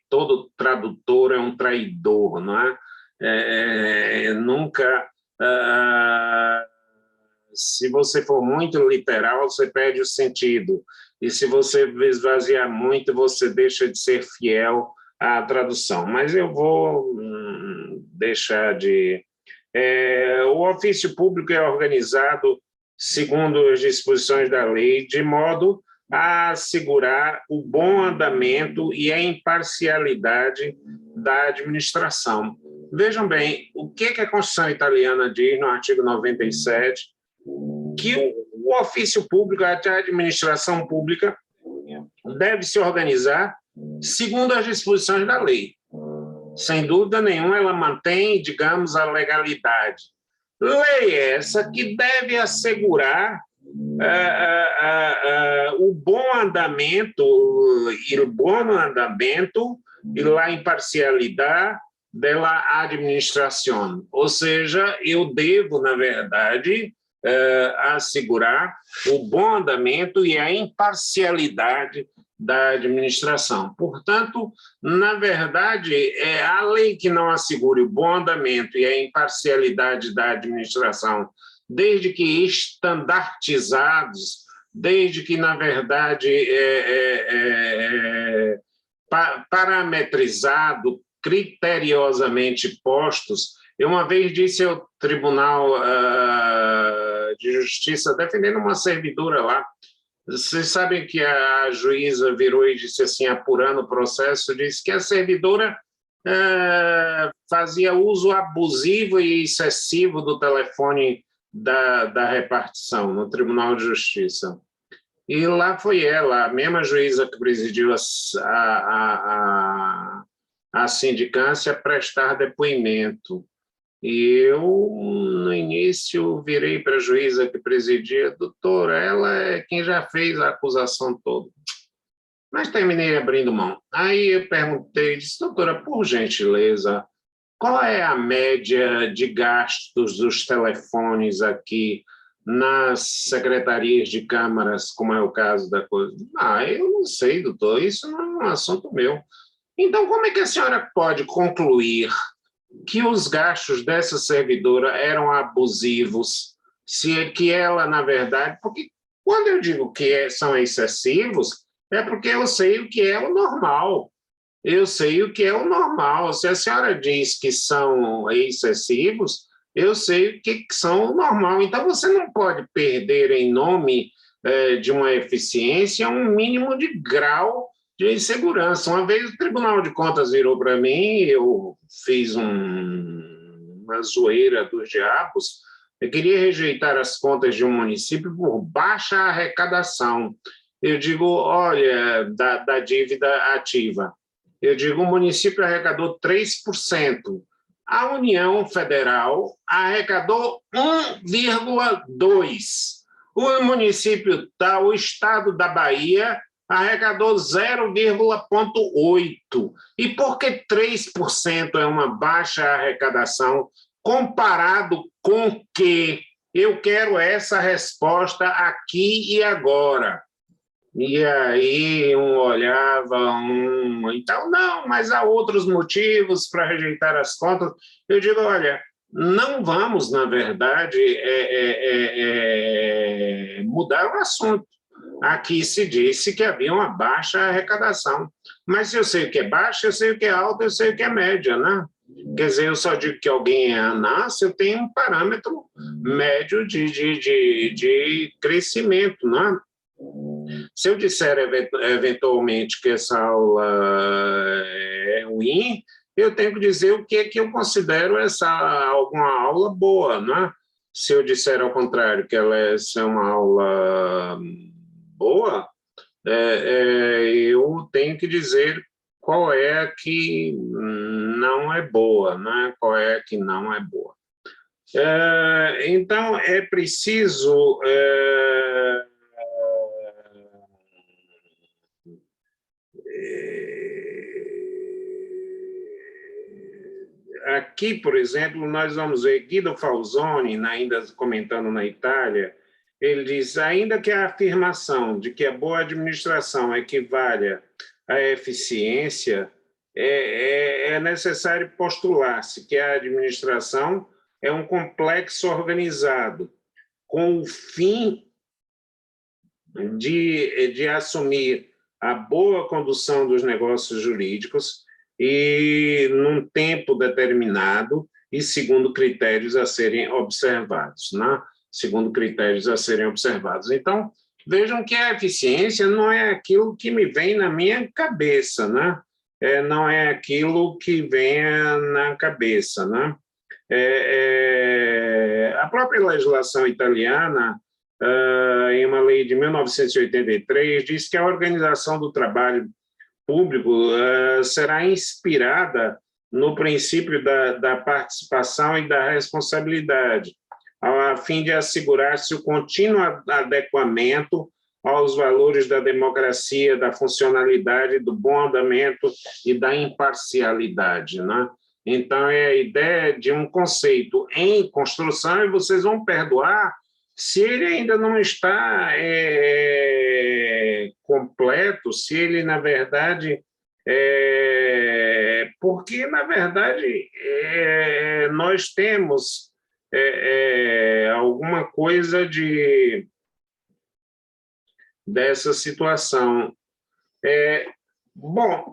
todo tradutor é um traidor, não é? Nunca... se você for muito literal, você perde o sentido. E se você esvaziar muito, você deixa de ser fiel à tradução. Mas eu vou deixar de... o ofício público é organizado segundo as disposições da lei, de modo a assegurar o bom andamento e a imparcialidade da administração. Vejam bem, o que a Constituição italiana diz no artigo 97? Que o ofício público, a administração pública, deve se organizar segundo as disposições da lei. Sem dúvida nenhuma, ela mantém, digamos, a legalidade. Lei essa que deve assegurar o bom andamento e a imparcialidade da administração. Ou seja, eu devo, na verdade, assegurar o bom andamento e a imparcialidade da administração. Portanto, na verdade, a lei que não assegure o bom andamento e a imparcialidade da administração, desde que estandartizados, desde que, na verdade, parametrizado, criteriosamente postos. Eu uma vez disse ao Tribunal de Justiça, defendendo uma servidora lá, vocês sabem que a juíza virou e disse assim, apurando o processo, disse que a servidora fazia uso abusivo e excessivo do telefone da repartição no Tribunal de Justiça. E lá foi ela, a mesma juíza que presidiu a sindicância, prestar depoimento. E eu, no início, virei para a juíza que presidia, doutora, ela é quem já fez a acusação toda. Mas terminei abrindo mão. Aí eu perguntei, disse, doutora, por gentileza, qual é a média de gastos dos telefones aqui nas secretarias de câmaras, como é o caso da coisa? Eu não sei, doutor, isso não é um assunto meu. Então, como é que a senhora pode concluir que os gastos dessa servidora eram abusivos, se é que ela, na verdade, porque quando eu digo que são excessivos, é porque eu sei o que é o normal. Eu sei o que é o normal. Se a senhora diz que são excessivos, eu sei o que são o normal. Então, você não pode perder em nome de uma eficiência um mínimo de grau de insegurança. Uma vez o Tribunal de Contas virou para mim, eu fiz uma zoeira dos diabos, eu queria rejeitar as contas de um município por baixa arrecadação. Eu digo, olha, da dívida ativa. Eu digo, o município arrecadou 3%. A União Federal arrecadou 1,2%. O município o estado da Bahia arrecadou 0,8%. E por que 3% é uma baixa arrecadação comparado com que? Eu quero essa resposta aqui e agora. E aí um olhava, então, não, mas há outros motivos para rejeitar as contas. Eu digo, olha, não vamos, na verdade, mudar o assunto. Aqui se disse que havia uma baixa arrecadação. Mas se eu sei o que é baixa, eu sei o que é alta, eu sei o que é média, né? Quer dizer, eu só digo que alguém é ANAS se eu tenho um parâmetro médio de crescimento, né? Se eu disser eventualmente que essa aula é ruim, eu tenho que dizer o que é que eu considero alguma aula boa, né? Se eu disser ao contrário que ela é uma aula boa, eu tenho que dizer qual é a que não é boa, né? Qual é a que não é boa. Então, é preciso aqui, por exemplo, nós vamos ver Guido Falzoni, ainda comentando na Itália, ele diz, ainda que a afirmação de que a boa administração equivalha à eficiência, é necessário postular-se que a administração é um complexo organizado, com o fim de assumir a boa condução dos negócios jurídicos e num tempo determinado e segundo critérios a serem observados, né? Segundo critérios a serem observados. Então, vejam que a eficiência não é aquilo que me vem na minha cabeça, né? Não é aquilo que venha na cabeça, né? A própria legislação italiana, em uma lei de 1983, diz que a organização do trabalho público será inspirada no princípio da participação e da responsabilidade. a fim de assegurar-se o contínuo adequamento aos valores da democracia, da funcionalidade, do bom andamento e da imparcialidade, né? Então, é a ideia de um conceito em construção, e vocês vão perdoar se ele ainda não está completo, se ele, na verdade, porque, na verdade, nós temos alguma coisa dessa situação. Bom,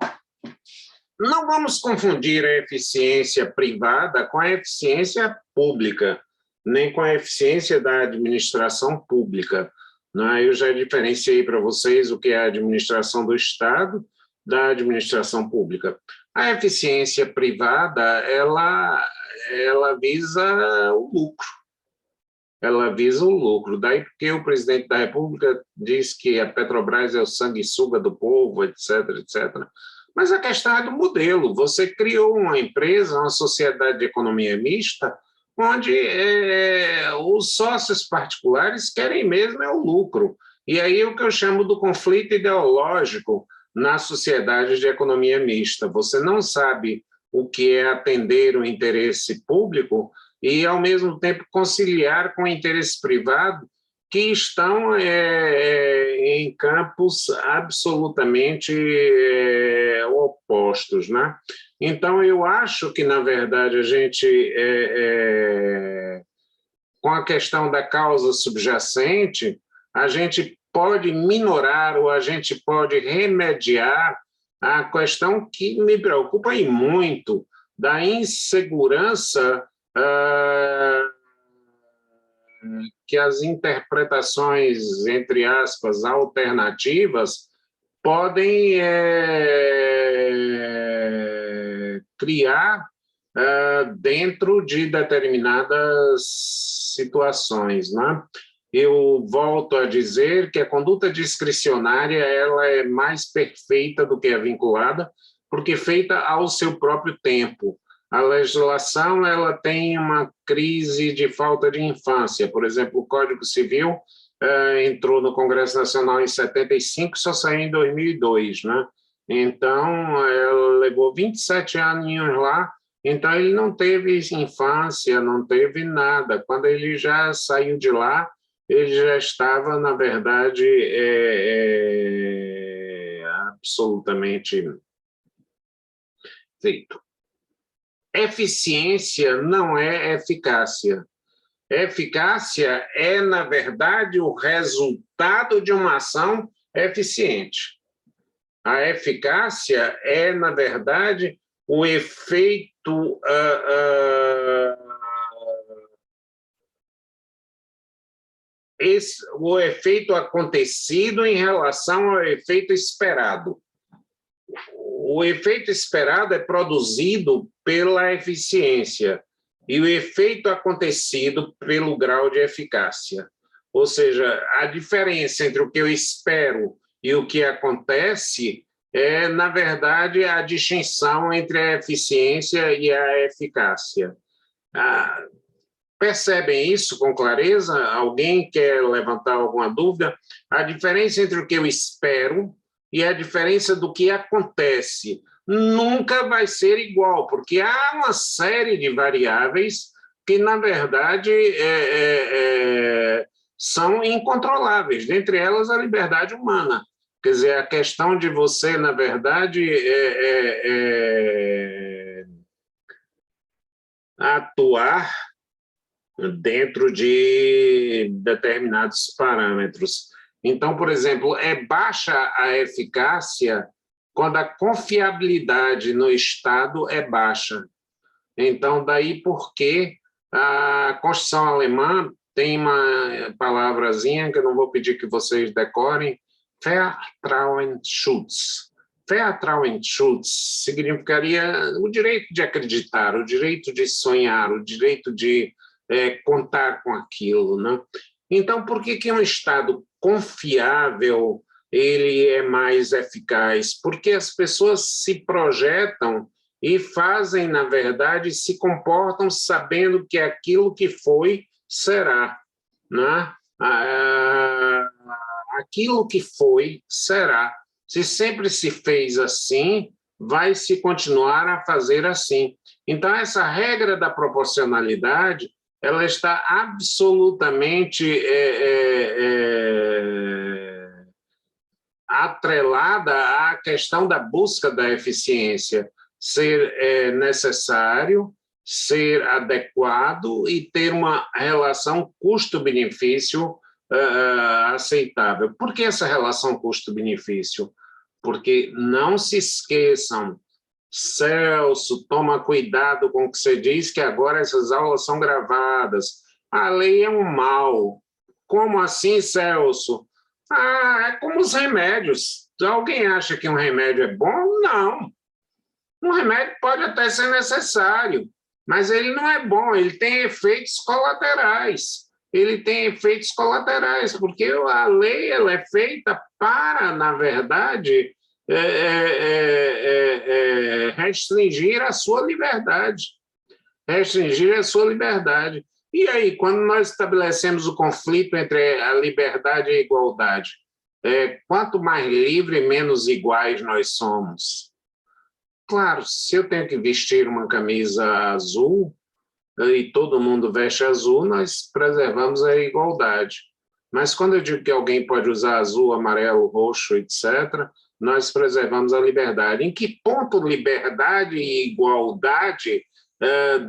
não vamos confundir a eficiência privada com a eficiência pública, nem com a eficiência da administração pública. Eu já diferenciei para vocês o que é a administração do Estado da administração pública. A eficiência privada, ela visa o lucro. Ela visa o lucro. Daí porque o presidente da República diz que a Petrobras é o sanguessuga do povo, etc., etc. Mas a questão é do modelo. Você criou uma empresa, uma sociedade de economia mista, onde os sócios particulares querem mesmo o lucro. E aí é o que eu chamo do conflito ideológico nas sociedades de economia mista. Você não sabe o que é atender o interesse público e, ao mesmo tempo, conciliar com o interesse privado, que estão em campos absolutamente opostos, né? Então, eu acho que, na verdade, a gente, com a questão da causa subjacente, a gente pode minorar ou a gente pode remediar a questão que me preocupa e muito, da insegurança que as interpretações, entre aspas, alternativas, podem criar dentro de determinadas situações, né? Eu volto a dizer que a conduta discricionária ela é mais perfeita do que a vinculada, porque feita ao seu próprio tempo. A legislação ela tem uma crise de falta de infância. Por exemplo, o Código Civil entrou no Congresso Nacional em 75 e só saiu em 2002, né? Então, ela levou 27 aninhos lá, então ele não teve infância, não teve nada. Quando ele já saiu de lá, ele já estava, na verdade, absolutamente feito. Eficiência não é eficácia. Eficácia é, na verdade, o resultado de uma ação eficiente. A eficácia é, na verdade, o efeito o efeito acontecido em relação ao efeito esperado. O efeito esperado é produzido pela eficiência e o efeito acontecido pelo grau de eficácia. Ou seja, a diferença entre o que eu espero e o que acontece é, na verdade, a distinção entre a eficiência e a eficácia. Percebem isso com clareza? Alguém quer levantar alguma dúvida? A diferença entre o que eu espero e a diferença do que acontece nunca vai ser igual, porque há uma série de variáveis que, na verdade, são incontroláveis, dentre elas a liberdade humana. Quer dizer, a questão de você, na verdade, atuar dentro de determinados parâmetros. Então, por exemplo, é baixa a eficácia quando a confiabilidade no Estado é baixa. Então, daí porque a Constituição alemã tem uma palavrazinha que eu não vou pedir que vocês decorem, Vertrauensschutz. Vertrauensschutz significaria o direito de acreditar, o direito de sonhar, o direito de contar com aquilo, né? Então, por que um Estado confiável ele é mais eficaz? Porque as pessoas se projetam e fazem, na verdade, se comportam sabendo que aquilo que foi será, né? Aquilo que foi, será. Se sempre se fez assim, vai se continuar a fazer assim. Então, essa regra da proporcionalidade, ela está absolutamente atrelada à questão da busca da eficiência, ser necessário, ser adequado e ter uma relação custo-benefício aceitável. Por que essa relação custo-benefício? Porque não se esqueçam, Celso, toma cuidado com o que você diz, que agora essas aulas são gravadas. A lei é um mal. Como assim, Celso? É como os remédios. Alguém acha que um remédio é bom? Não. Um remédio pode até ser necessário, mas ele não é bom, ele tem efeitos colaterais. Ele tem efeitos colaterais, porque a lei ela é feita para, na verdade, restringir a sua liberdade. Restringir a sua liberdade. E aí, quando nós estabelecemos o conflito entre a liberdade e a igualdade, quanto mais livre, menos iguais nós somos. Claro, se eu tenho que vestir uma camisa azul, e todo mundo veste azul, nós preservamos a igualdade. Mas quando eu digo que alguém pode usar azul, amarelo, roxo, etc., nós preservamos a liberdade. Em que ponto liberdade e igualdade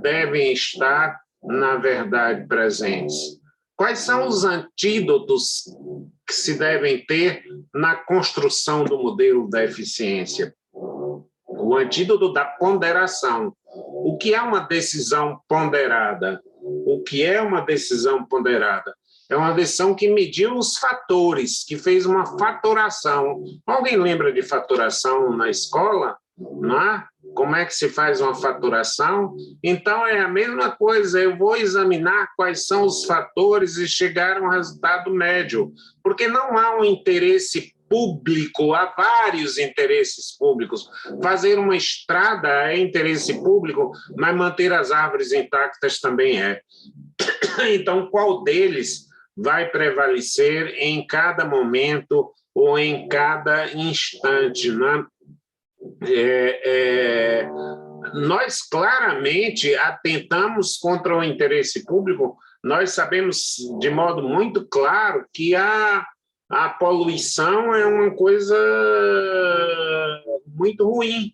devem estar, na verdade, presentes? Quais são os antídotos que se devem ter na construção do modelo da eficiência? O antídoto da ponderação. O que é uma decisão ponderada? O que é uma decisão ponderada? É uma decisão que mediu os fatores, que fez uma fatoração. Alguém lembra de fatoração na escola? Não é? Como é que se faz uma fatoração? Então, é a mesma coisa, eu vou examinar quais são os fatores e chegar a um resultado médio, porque não há um interesse público, há vários interesses públicos. Fazer uma estrada é interesse público, mas manter as árvores intactas também é. Então, qual deles vai prevalecer em cada momento ou em cada instante, né? Nós claramente atentamos contra o interesse público, nós sabemos de modo muito claro que a poluição é uma coisa muito ruim.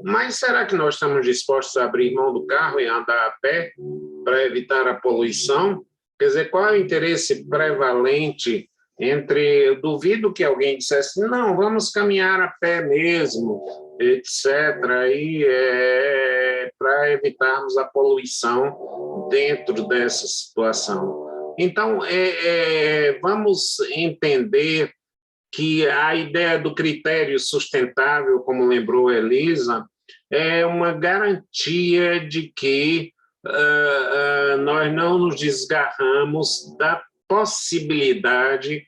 Mas será que nós estamos dispostos a abrir mão do carro e andar a pé para evitar a poluição? Quer dizer, qual é o interesse prevalente entre... Eu duvido que alguém dissesse, não, vamos caminhar a pé mesmo, etc., para evitarmos a poluição dentro dessa situação. Então, vamos entender que a ideia do critério sustentável, como lembrou Elisa, é uma garantia de que nós não nos desgarramos da possibilidade,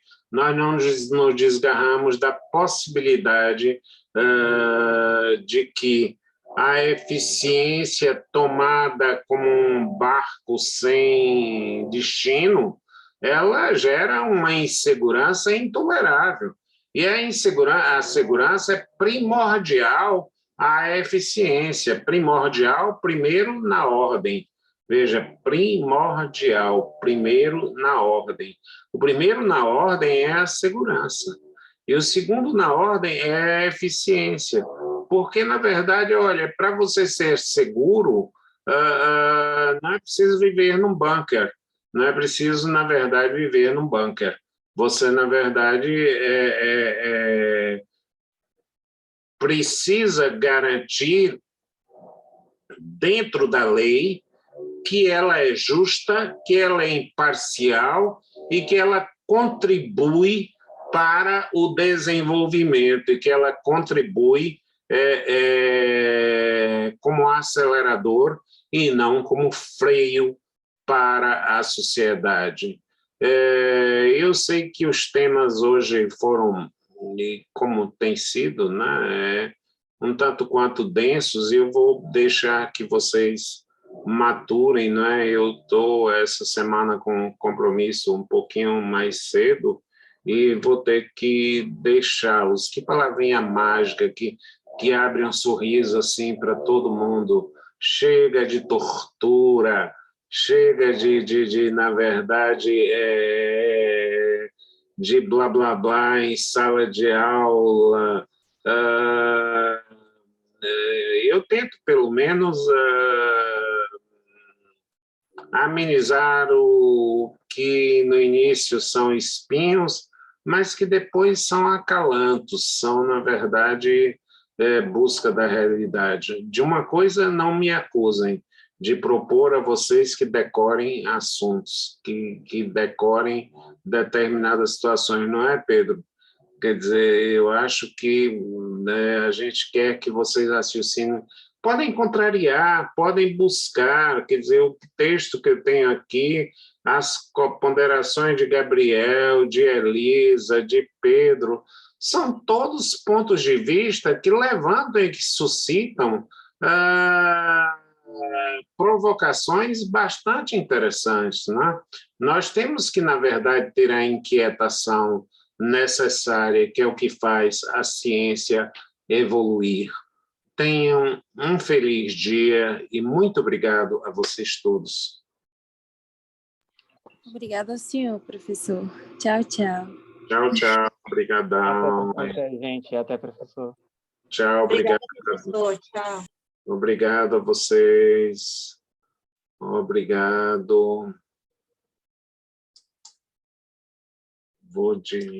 de que a eficiência tomada como um barco sem destino, ela gera uma insegurança intolerável. E a segurança é primordial à eficiência, primordial primeiro na ordem. Veja, primordial, primeiro na ordem. O primeiro na ordem é a segurança. E o segundo na ordem é a eficiência. Porque, na verdade, olha, para você ser seguro, não é preciso viver num bunker. Não é preciso, na verdade, viver num bunker. Você, na verdade, precisa garantir, dentro da lei, que ela é justa, que ela é imparcial e que ela contribui para o desenvolvimento e que ela contribui como acelerador e não como freio para a sociedade. Eu sei que os temas hoje foram, como tem sido, né, um tanto quanto densos, e eu vou deixar que vocês maturem, né? Eu estou essa semana com um compromisso um pouquinho mais cedo e vou ter que deixá-los. Que palavrinha mágica que abre um sorriso assim para todo mundo. Chega de tortura, chega na verdade, de blá blá blá em sala de aula. Ah, eu tento, pelo menos, amenizar o que no início são espinhos, mas que depois são acalantos, são, na verdade, busca da realidade. De uma coisa, não me acusem, de propor a vocês que decorem assuntos, que decorem determinadas situações, não é, Pedro? Quer dizer, eu acho que, né, a gente quer que vocês raciocinem. Podem contrariar, podem buscar, quer dizer, o texto que eu tenho aqui, as ponderações de Gabriel, de Elisa, de Pedro, são todos pontos de vista que levantam e que suscitam provocações bastante interessantes, né? Nós temos que, na verdade, ter a inquietação necessária, que é o que faz a ciência evoluir. Tenham um feliz dia e muito obrigado a vocês todos. Obrigada ao senhor, professor. Tchau, tchau. Tchau, tchau. Até, Obrigadão. gente. Até, professor. Tchau, Obrigada, obrigado. professor. Tchau. Obrigado a vocês. Obrigado. Vou de